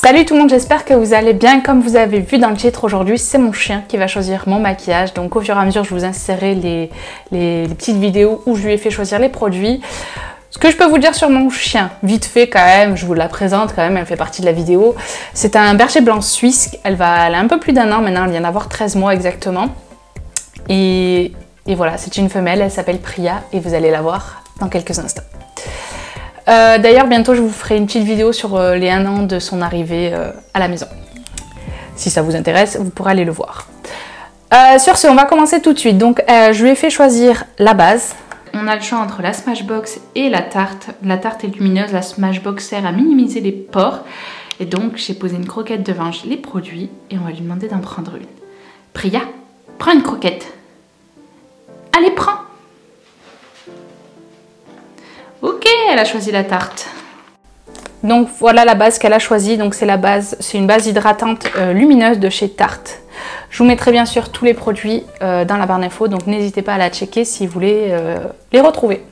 Salut tout le monde, j'espère que vous allez bien. Comme vous avez vu dans le titre aujourd'hui, c'est mon chien qui va choisir mon maquillage. Donc au fur et à mesure, je vous insérerai les petites vidéos où je lui ai fait choisir les produits. Ce que je peux vous dire sur mon chien, vite fait quand même, je vous la présente quand même, elle fait partie de la vidéo. C'est un berger blanc suisse, elle a un peu plus d'1 an maintenant, elle vient d'avoir 13 mois exactement. Et voilà, c'est une femelle, elle s'appelle Priya et vous allez la voir dans quelques instants. D'ailleurs, bientôt, je vous ferai une petite vidéo sur les 1 an de son arrivée à la maison. Si ça vous intéresse, vous pourrez aller le voir. Sur ce, on va commencer tout de suite. Donc, je lui ai fait choisir la base. On a le choix entre la Smashbox et la tarte. La tarte est lumineuse, la Smashbox sert à minimiser les pores. Et donc, j'ai posé une croquette devant les produits et on va lui demander d'en prendre une. Priya, prends une croquette. Allez, prends! Ok, elle a choisi la tarte. Donc voilà la base qu'elle a choisie. Donc c'est une base hydratante lumineuse de chez Tarte. Je vous mettrai bien sûr tous les produits dans la barre d'infos, donc n'hésitez pas à la checker si vous voulez les retrouver.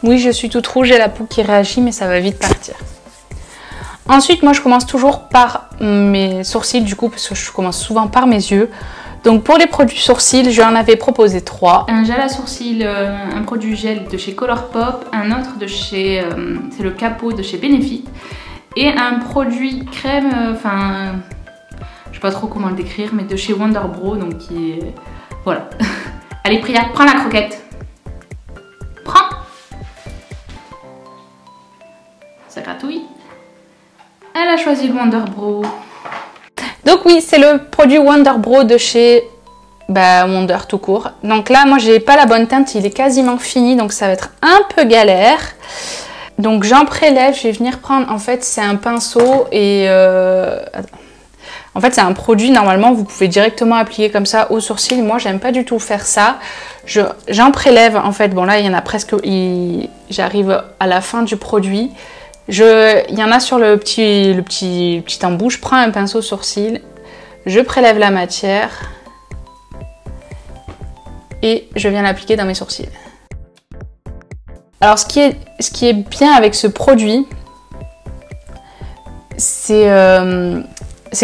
Oui, je suis toute rouge, j'ai la peau qui réagit, mais ça va vite partir. Ensuite, moi je commence toujours par mes sourcils du coup parce que je commence souvent par mes yeux. Donc pour les produits sourcils, j'en avais proposé 3. Un gel à sourcils, un produit gel de chez Colourpop, un autre de chez, c'est le Capot de chez Benefit. Et un produit crème, je sais pas trop comment le décrire, mais de chez Wonder Bro, donc qui est... Voilà. Allez Priya, prends la croquette. Prends. Ça gratouille. Elle a choisi le Wonder Bro. Donc oui, c'est le produit Wonder Bro de chez Wonder tout court. Donc là, moi, j'ai pas la bonne teinte. Il est quasiment fini, donc ça va être un peu galère. Donc j'en prélève. Je vais venir prendre... En fait, c'est un pinceau et... En fait, c'est un produit, normalement, vous pouvez directement appliquer comme ça aux sourcils. Moi, j'aime pas du tout faire ça. J'en prélève, en fait. Bon, là, il y en a presque... J'arrive à la fin du produit. Il y en a sur le petit embout, je prends un pinceau sourcil, je prélève la matière et je viens l'appliquer dans mes sourcils. Alors ce qui est bien avec ce produit, c'est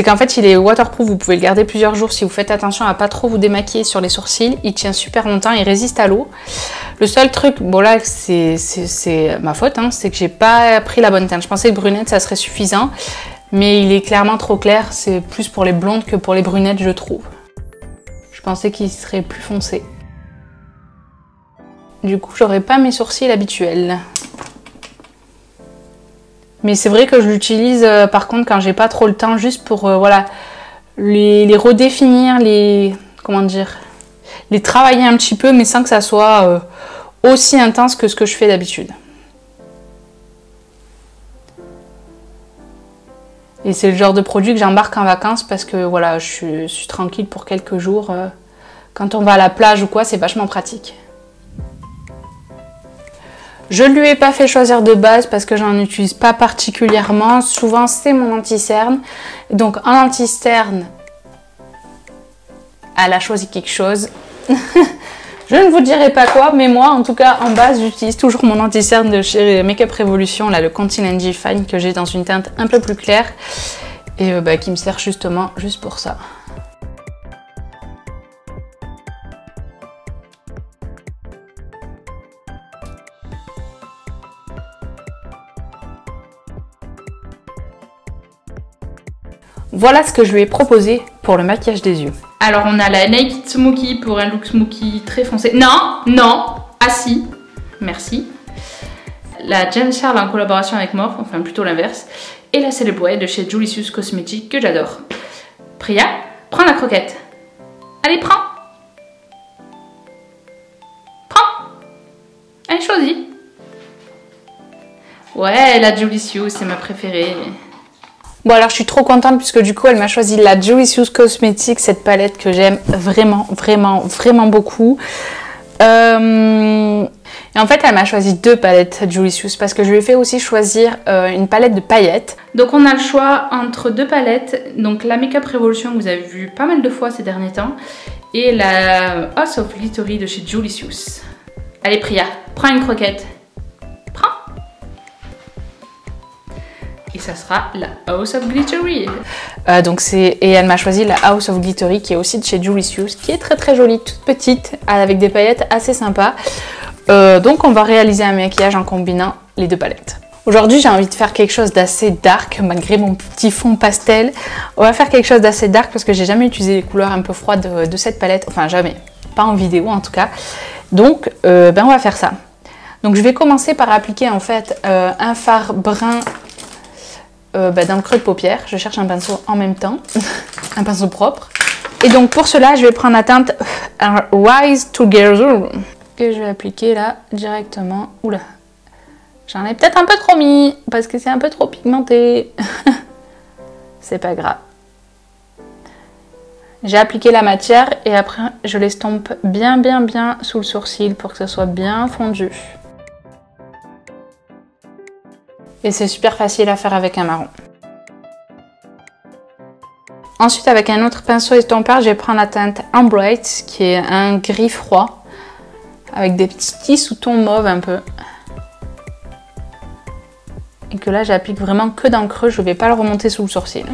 qu'en fait il est waterproof, vous pouvez le garder plusieurs jours si vous faites attention à pas trop vous démaquiller sur les sourcils, il tient super longtemps, il résiste à l'eau. Le seul truc, bon là c'est ma faute, hein, c'est que j'ai pas pris la bonne teinte. Je pensais que brunette ça serait suffisant, mais il est clairement trop clair, c'est plus pour les blondes que pour les brunettes je trouve. Je pensais qu'il serait plus foncé. Du coup j'aurais pas mes sourcils habituels. Mais c'est vrai que je l'utilise par contre quand j'ai pas trop le temps, juste pour voilà, les redéfinir, comment dire, les travailler un petit peu mais sans que ça soit aussi intense que ce que je fais d'habitude. Et c'est le genre de produit que j'embarque en vacances parce que voilà, je suis tranquille pour quelques jours. Quand on va à la plage ou quoi, c'est vachement pratique. Je ne lui ai pas fait choisir de base parce que j'en utilise pas particulièrement. Souvent, c'est mon anti-cerne. Donc, en anti-cerne, elle a choisi quelque chose. Je ne vous dirai pas quoi, mais moi, en tout cas, en base, j'utilise toujours mon anti-cerne de chez Makeup Revolution, là, le Continent G Fine, que j'ai dans une teinte un peu plus claire et qui me sert justement juste pour ça. Voilà ce que je lui ai proposé pour le maquillage des yeux. Alors on a la Naked Smoky pour un look smoky très foncé. Non, non, ah si, merci. La James Charles en collaboration avec Morphe, enfin plutôt l'inverse. Et la Celebrate de chez Julicious Cosmetics que j'adore. Priya, prends la croquette. Allez, prends. Prends. Allez, choisis. Ouais, la Julicious, c'est ma préférée. Bon alors je suis trop contente puisque du coup elle m'a choisi la Julicious Cosmetics, cette palette que j'aime vraiment beaucoup. Et en fait, elle m'a choisi 2 palettes Julicious parce que je lui ai fait aussi choisir une palette de paillettes. Donc on a le choix entre 2 palettes, donc la Makeup Revolution que vous avez vu pas mal de fois ces derniers temps et la House of Glittery de chez Julicious. Allez Priya, prends une croquette. Prends. Et ça sera la House of Glittery. Et elle m'a choisi la House of Glittery qui est aussi de chez Julicious, qui est très jolie, toute petite, avec des paillettes assez sympas. Donc on va réaliser un maquillage en combinant les 2 palettes. Aujourd'hui j'ai envie de faire quelque chose d'assez dark malgré mon petit fond pastel. On va faire quelque chose d'assez dark parce que j'ai jamais utilisé les couleurs un peu froides de cette palette. Enfin jamais, pas en vidéo en tout cas. Donc on va faire ça. Donc je vais commencer par appliquer en fait un fard brun dans le creux de paupière. Je cherche un pinceau en même temps, un pinceau propre. Et donc pour cela je vais prendre la teinte Rise Together. Que je vais appliquer là directement. Oula, j'en ai peut-être un peu trop mis parce que c'est un peu trop pigmenté. C'est pas grave. J'ai appliqué la matière et après je l'estompe bien sous le sourcil pour que ça soit bien fondu. Et c'est super facile à faire avec un marron. Ensuite avec un autre pinceau estompeur, je vais prendre la teinte Ambright qui est un gris froid. Avec des petits sous-tons mauve un peu. Et que là j'applique vraiment que dans le creux, je ne vais pas le remonter sous le sourcil.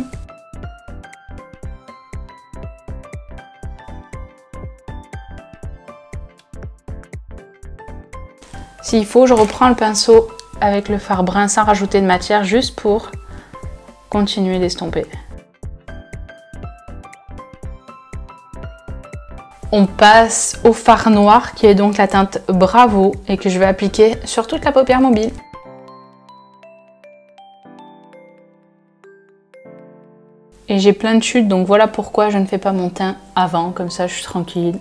S'il faut, je reprends le pinceau avec le fard brun sans rajouter de matière, juste pour continuer d'estomper. On passe au fard noir qui est donc la teinte Bravo et que je vais appliquer sur toute la paupière mobile. Et j'ai plein de chutes, donc voilà pourquoi je ne fais pas mon teint avant, comme ça je suis tranquille,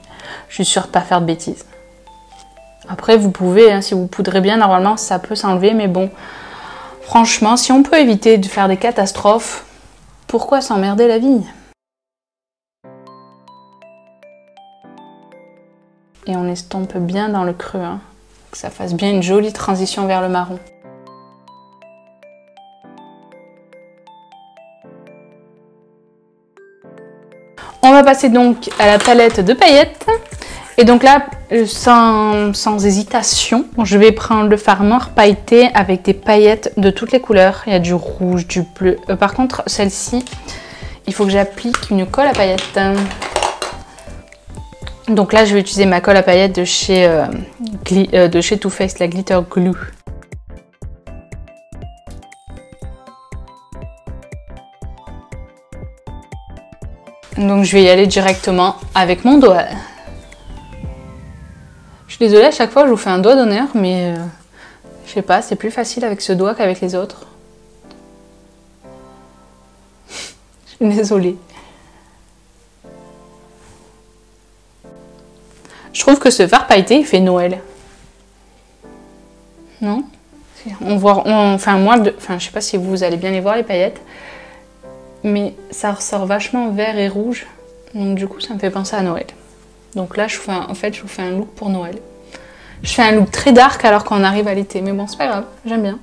je suis sûre de ne pas faire de bêtises. Après vous pouvez, hein, si vous poudrez bien, normalement ça peut s'enlever, mais bon, franchement si on peut éviter de faire des catastrophes, pourquoi s'emmerder la vie ? Et on estompe bien dans le creux, hein, que ça fasse bien une jolie transition vers le marron. On va passer donc à la palette de paillettes. Et donc là, sans hésitation, je vais prendre le fard noir pailleté avec des paillettes de toutes les couleurs. Il y a du rouge, du bleu. Par contre, celle-ci, il faut que j'applique une colle à paillettes. Donc là, je vais utiliser ma colle à paillettes de chez Too Faced, la Glitter Glue. Donc je vais y aller directement avec mon doigt. Je suis désolée, à chaque fois je vous fais un doigt d'honneur, mais je sais pas, c'est plus facile avec ce doigt qu'avec les autres. Je suis désolée. Je trouve que ce fard pailleté, il fait Noël. Non? Je sais pas si vous allez bien les voir les paillettes, mais ça ressort vachement vert et rouge, donc du coup ça me fait penser à Noël. Donc là je vous fais un look pour Noël. Je fais un look très dark alors qu'on arrive à l'été, mais bon c'est pas grave, j'aime bien.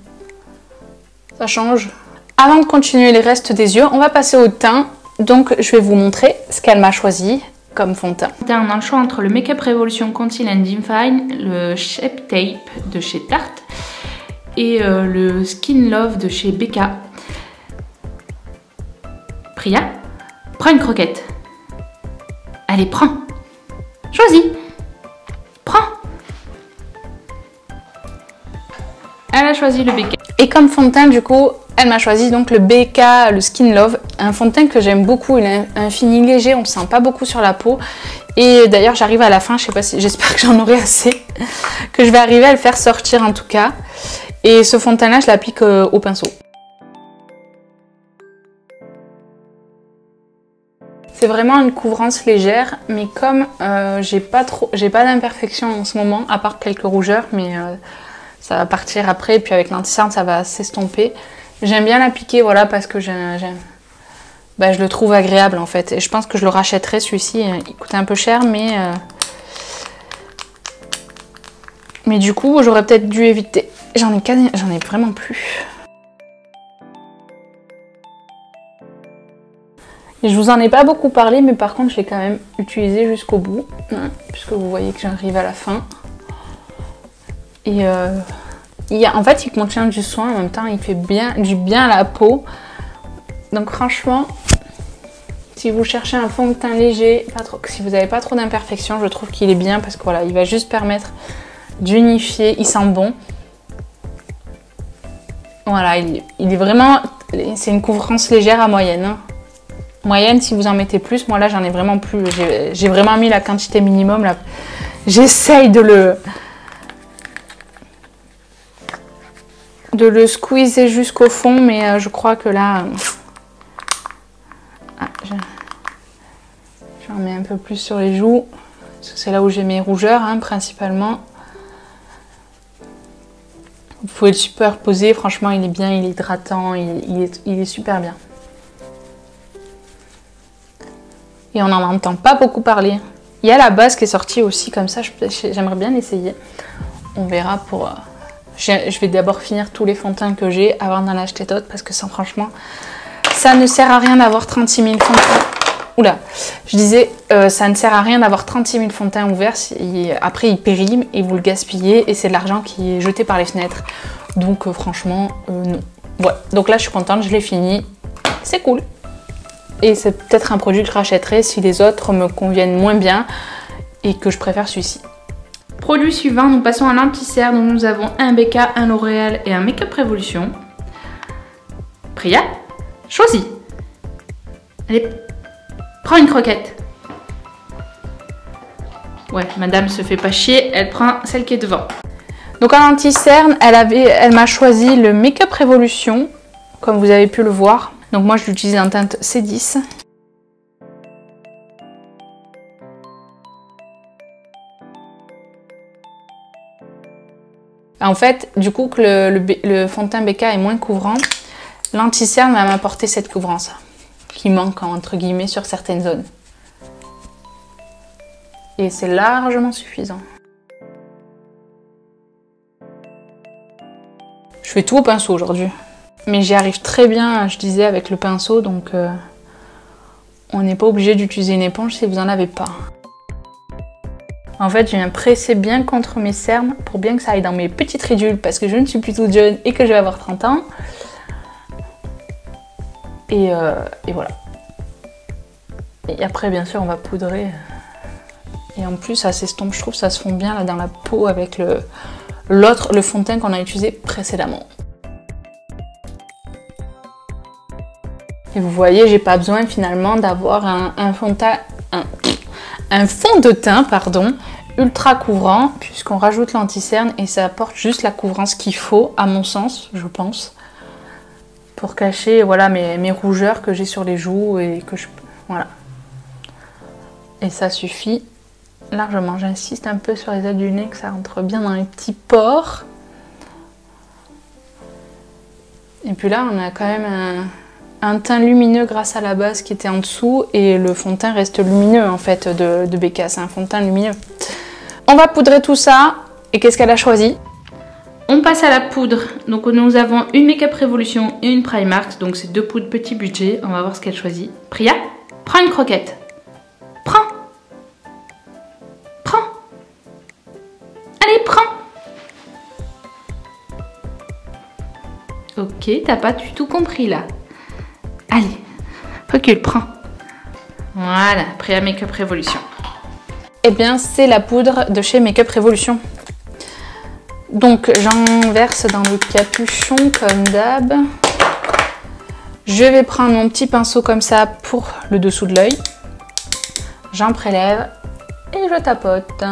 Ça change. Avant de continuer les restes des yeux, on va passer au teint. Donc je vais vous montrer ce qu'elle m'a choisi comme fond de teint. On a le choix entre le Makeup Revolution Conceal and Define, le Shape Tape de chez Tarte et le Skin Love de chez Becca. Priya, prends une croquette. Allez, prends. Choisis. Prends. Elle a choisi le Becca. Et comme fond de teint, du coup, elle m'a choisi donc le Becca, le Skin Love. Un fond de teint que j'aime beaucoup. Il a un fini léger, on ne sent pas beaucoup sur la peau. Et d'ailleurs, j'arrive à la fin, j'espère que j'en aurai assez. Que je vais arriver à le faire sortir en tout cas. Et ce fond de teint là, je l'applique au pinceau. C'est vraiment une couvrance légère, mais comme j'ai pas d'imperfection en ce moment, à part quelques rougeurs, mais ça va partir après, et puis avec l'anti-cerne ça va s'estomper. J'aime bien l'appliquer, voilà, parce que je le trouve agréable en fait. Et je pense que je le rachèterai celui-ci, il coûte un peu cher, mais Mais du coup, j'aurais peut-être dû éviter. J'en ai vraiment plus. Et je vous en ai pas beaucoup parlé, mais par contre, je l'ai quand même utilisé jusqu'au bout. Puisque vous voyez que j'arrive à la fin. Et en fait, il contient du soin, en même temps, il fait du bien à la peau. Donc franchement, si vous cherchez un fond de teint léger, si vous n'avez pas trop d'imperfections, je trouve qu'il est bien parce que voilà, il va juste permettre d'unifier, il sent bon. Voilà, il est vraiment, c'est une couvrance légère à moyenne. Hein. Moyenne, si vous en mettez plus, moi là j'en ai vraiment plus, j'ai vraiment mis la quantité minimum là. J'essaye de le squeezer jusqu'au fond, mais je crois que là, j'en mets un peu plus sur les joues, parce que c'est là où j'ai mes rougeurs hein, principalement. Vous pouvez le superposer, franchement il est bien, il est hydratant, il est super bien. Et on n'en entend pas beaucoup parler. Il y a la base qui est sortie aussi comme ça, j'aimerais bien essayer. On verra pour... Je vais d'abord finir tous les fonds de teint que j'ai avant d'en acheter d'autres parce que franchement, ça ne sert à rien d'avoir 36 000 fonds de teint. Oula, je disais, ça ne sert à rien d'avoir 36 000 fonds de teint ouverts. Après, ils périment et vous le gaspillez et c'est de l'argent qui est jeté par les fenêtres. Donc franchement, non. Ouais, donc là, je suis contente, je l'ai fini. C'est cool. Et c'est peut-être un produit que je rachèterai si les autres me conviennent moins bien et que je préfère celui-ci. Produit suivant, nous passons à l'anti-cerne. Donc nous avons un BK, un L'Oréal et un Make-up Révolution. Priya, choisis. Allez, prends une croquette. Ouais, madame se fait pas chier, elle prend celle qui est devant. Donc en anti-cerne, elle m'a choisi le Make-up Révolution, comme vous avez pu le voir. Donc moi je l'utilise en teinte C10. En fait, du coup que le fond de teint BK est moins couvrant, l'anti-cerne va m'apporter cette couvrance qui manque entre guillemets sur certaines zones. Et c'est largement suffisant. Je fais tout au pinceau aujourd'hui. Mais j'y arrive très bien, je disais, avec le pinceau, donc on n'est pas obligé d'utiliser une éponge si vous n'en avez pas. En fait, je viens presser bien contre mes cernes pour bien que ça aille dans mes petites ridules parce que je ne suis plus toute jeune et que je vais avoir 30 ans. Et voilà. Et après, bien sûr, on va poudrer. Et en plus, ça s'estompe, je trouve, ça se fond bien là dans la peau avec le fond de teint qu'on a utilisé précédemment. Et vous voyez, j'ai pas besoin finalement d'avoir un fond de teint, pardon, ultra couvrant, puisqu'on rajoute l'anti-cerne et ça apporte juste la couvrance qu'il faut, à mon sens, je pense, pour cacher voilà, mes rougeurs que j'ai sur les joues et que je... Voilà. Et ça suffit largement. J'insiste un peu sur les ailes du nez, que ça rentre bien dans les petits pores. Et puis là, on a quand même un teint lumineux grâce à la base qui était en dessous et le fond de teint reste lumineux en fait de BK, c'est un fond de teint lumineux. On va poudrer tout ça et qu'est-ce qu'elle a choisi? On passe à la poudre, donc nous avons une Make-up Révolution et une Primark, donc c'est deux poudres petit budget, on va voir ce qu'elle choisit. Priya, prends une croquette. Prends. Prends. Allez, prends. Ok, t'as pas du tout compris là. Allez, recule, prends. Voilà, Priya Make-up Révolution. Eh bien, c'est la poudre de chez Make-up Révolution. Donc, j'en verse dans le capuchon comme d'hab. Je vais prendre mon petit pinceau comme ça pour le dessous de l'œil. J'en prélève et je tapote.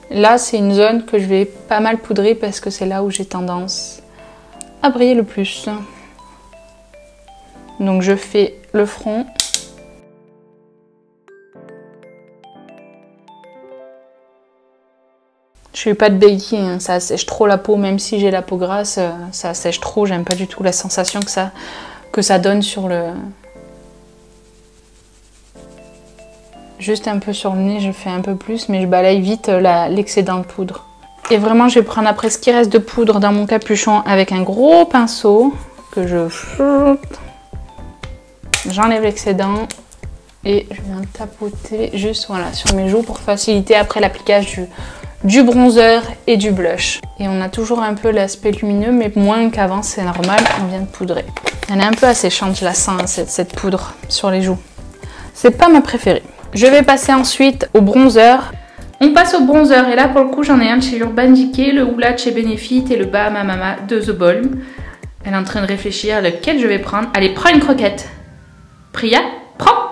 Là, c'est une zone que je vais pas mal poudrer parce que c'est là où j'ai tendance à briller le plus. Donc, je fais le front. Je fais pas de baking, hein, ça assèche trop la peau, même si j'ai la peau grasse, ça assèche trop. J'aime pas du tout la sensation que ça donne sur Juste un peu sur le nez, je fais un peu plus, mais je balaye vite l'excédent de poudre. Et vraiment, je vais prendre après ce qui reste de poudre dans mon capuchon avec un gros pinceau que j'enlève l'excédent et je viens tapoter juste voilà, sur mes joues pour faciliter après l'application du bronzer et du blush. Et on a toujours un peu l'aspect lumineux, mais moins qu'avant, c'est normal, on vient de poudrer. Elle est un peu asséchante, je la sens, cette poudre sur les joues. C'est pas ma préférée. Je vais passer ensuite au bronzer. On passe au bronzer et là pour le coup j'en ai un de chez Urban Decay, le Hoola de chez Benefit et le Bahama Mama de The Balm. Elle est en train de réfléchir à lequel je vais prendre. Allez, prends une croquette. Priya, prends.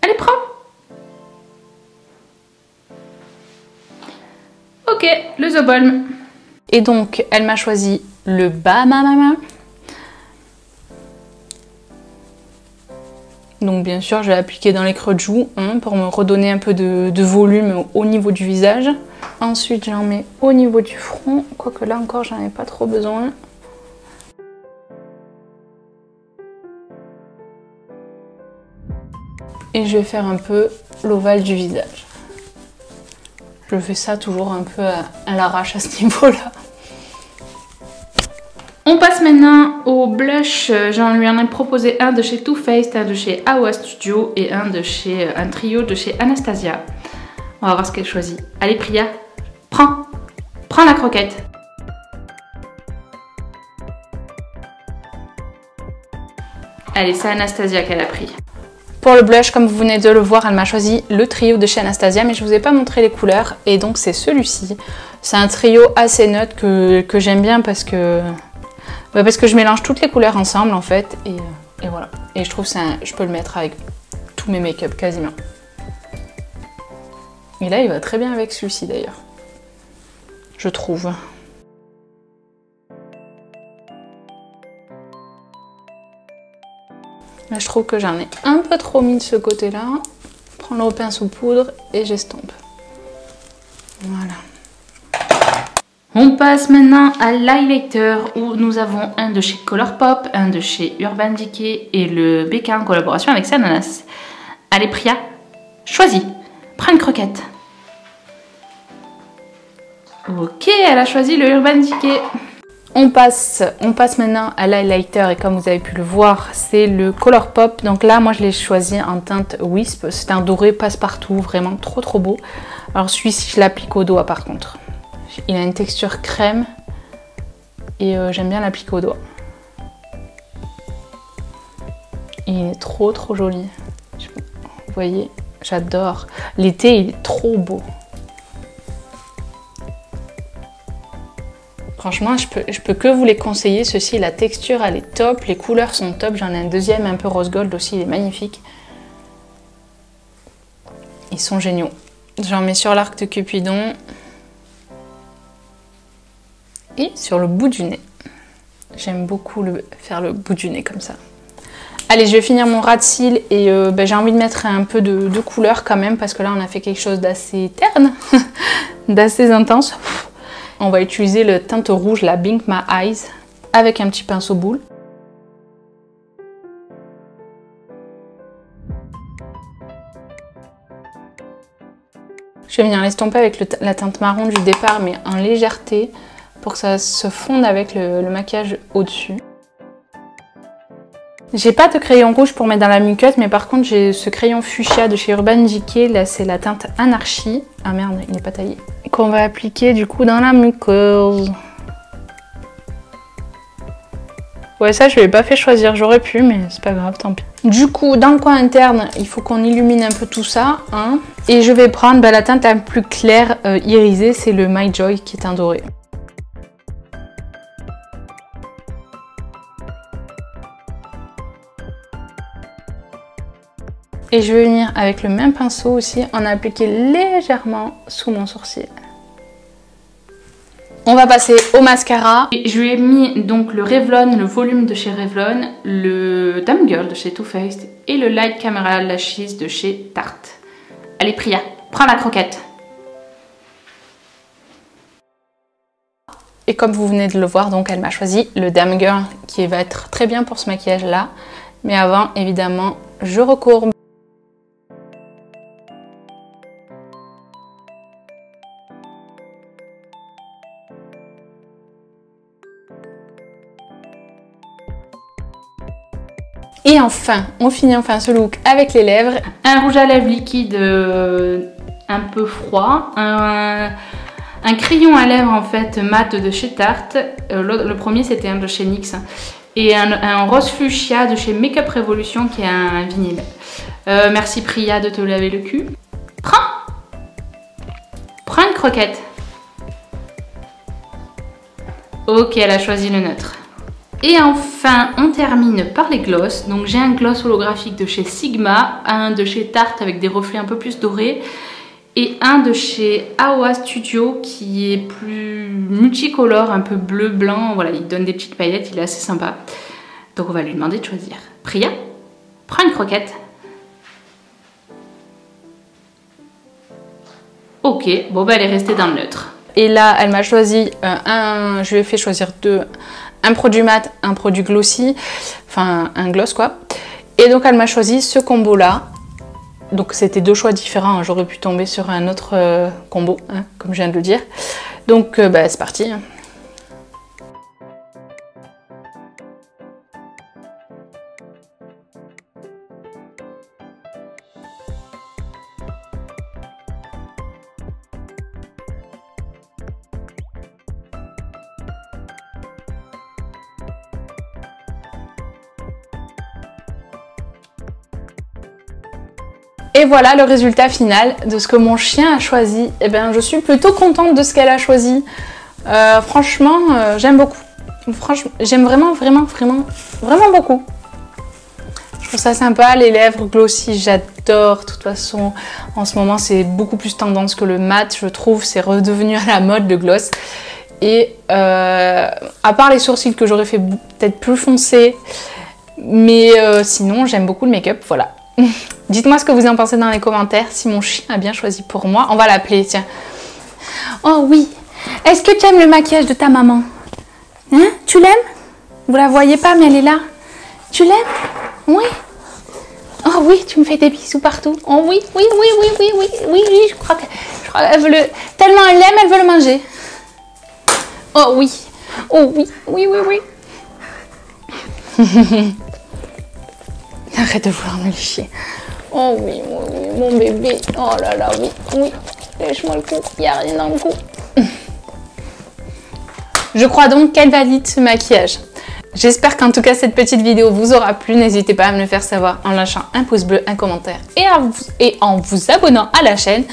Allez, prends. Ok, le The Balm. Et donc elle m'a choisi le Bahama Mama. Donc bien sûr, je vais appliquer dans les creux de joues pour me redonner un peu de volume au niveau du visage. Ensuite, j'en mets au niveau du front, quoique là encore, j'en ai pas trop besoin. Et je vais faire un peu l'ovale du visage. Je fais ça toujours un peu à l'arrache à ce niveau-là. On passe maintenant au blush. J'en lui en ai proposé un de chez Too Faced, un de chez Awa Studio et un trio de chez Anastasia. On va voir ce qu'elle choisit. Allez Priya, prends la croquette. Allez, c'est Anastasia qu'elle a pris. Pour le blush, comme vous venez de le voir, elle m'a choisi le trio de chez Anastasia, mais je vous ai pas montré les couleurs et donc c'est celui-ci. C'est un trio assez neutre que j'aime bien parce que je mélange toutes les couleurs ensemble en fait et voilà. Et je trouve que je peux le mettre avec tous mes make-up quasiment. Et là il va très bien avec celui-ci d'ailleurs. Je trouve. Là je trouve que j'en ai un peu trop mis de ce côté-là. Prends le pinceau poudre et j'estompe. Voilà. On passe maintenant à l'highlighter où nous avons un de chez Colourpop, un de chez Urban Decay et le BK en collaboration avec Sananas. Allez Priya, choisis, prends une croquette. Ok, elle a choisi le Urban Decay. On passe maintenant à l'highlighter et comme vous avez pu le voir, c'est le Colourpop. Donc là, moi je l'ai choisi en teinte Wisp. C'est un doré passe-partout, vraiment trop beau. Alors celui-ci, je l'applique au doigt par contre. Il a une texture crème et j'aime bien l'appliquer au doigt. Il est trop joli. Vous voyez, j'adore. L'été, il est trop beau. Franchement, je peux que vous les conseiller. Ceci, la texture, elle est top. Les couleurs sont top. J'en ai un deuxième un peu rose gold aussi. Il est magnifique. Ils sont géniaux. J'en mets sur l'arc de Cupidon. Et sur le bout du nez. J'aime beaucoup faire le bout du nez comme ça. Allez, je vais finir mon ras de cils et j'ai envie de mettre un peu de couleur quand même parce que là on a fait quelque chose d'assez terne, d'assez intense. On va utiliser le teinte rouge, la Blink My Eyes, avec un petit pinceau boule. Je vais venir l'estomper avec la teinte marron du départ mais en légèreté pour que ça se fonde avec le maquillage au-dessus. J'ai pas de crayon rouge pour mettre dans la muqueuse, mais par contre j'ai ce crayon fuchsia de chez Urban Decay, là c'est la teinte Anarchy. Ah merde, il n'est pas taillé. Qu'on va appliquer du coup dans la muqueuse. Ouais, ça je l'ai pas fait choisir, j'aurais pu, mais c'est pas grave, tant pis. Du coup, dans le coin interne, il faut qu'on illumine un peu tout ça. Et je vais prendre la teinte un peu plus claire, irisée, c'est le My Joy qui est un doré. Et je vais venir avec le même pinceau aussi en appliquer légèrement sous mon sourcil. On va passer au mascara. Et je lui ai mis donc le Revlon, le volume de chez Revlon, le Damn Girl de chez Too Faced et le Light Camera Lashes de chez Tarte. Allez Priya, prends la croquette. Et comme vous venez de le voir, donc elle m'a choisi le Damn Girl qui va être très bien pour ce maquillage là. Mais avant, évidemment, je recourbe. Et enfin, on finit enfin ce look avec les lèvres. Un rouge à lèvres liquide un peu froid, un crayon à lèvres en fait mat de chez Tarte, le premier c'était un de chez NYX, et un rose fuchsia de chez Makeup Revolution qui est un vinyle. Merci Priya de te laver le cul. Prends une croquette. Ok, elle a choisi le neutre. Et enfin, on termine par les glosses. Donc j'ai un gloss holographique de chez Sigma, un de chez Tarte avec des reflets un peu plus dorés, et un de chez Awa Studio qui est plus multicolore, un peu bleu, blanc. Voilà, il donne des petites paillettes, il est assez sympa. Donc on va lui demander de choisir. Priya, prends une croquette. Ok, bon bah elle est restée dans le neutre. Et là, elle m'a choisi je lui ai fait choisir un produit mat, un produit glossy, enfin un gloss quoi. Et donc elle m'a choisi ce combo là. Donc c'était deux choix différents, hein. J'aurais pu tomber sur un autre combo, hein, comme je viens de le dire. Donc bah, c'est parti. Et voilà le résultat final de ce que mon chien a choisi. Et bien je suis plutôt contente de ce qu'elle a choisi. Franchement, j'aime beaucoup. Franchement, j'aime vraiment beaucoup. Je trouve ça sympa, les lèvres glossy, j'adore. De toute façon, en ce moment, c'est beaucoup plus tendance que le mat, je trouve. C'est redevenu à la mode, le gloss. Et à part les sourcils que j'aurais fait peut-être plus foncés, mais sinon, j'aime beaucoup le make-up, voilà. Dites-moi ce que vous en pensez dans les commentaires, si mon chien a bien choisi pour moi. On va l'appeler, tiens. Oh oui. Est-ce que tu aimes le maquillage de ta maman? Hein? Tu l'aimes? Vous la voyez pas, mais elle est là. Tu l'aimes? Oui. Oh oui, tu me fais des bisous partout. Oh oui, oui, je crois qu'elle veut le... Tellement elle l'aime, elle veut le manger. Oh oui. Oh oui. Arrête de vouloir me lécher. Oh oui, mon bébé. Oh là là, oui. Lèche-moi le cou, il n'y a rien dans le cou. Je crois donc qu'elle valide ce maquillage. J'espère qu'en tout cas cette petite vidéo vous aura plu. N'hésitez pas à me le faire savoir en lâchant un pouce bleu, un commentaire et en vous abonnant à la chaîne.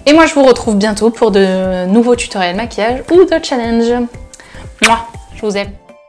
Et moi je vous retrouve bientôt pour de nouveaux tutoriels maquillage ou de challenges. Moi, je vous aime.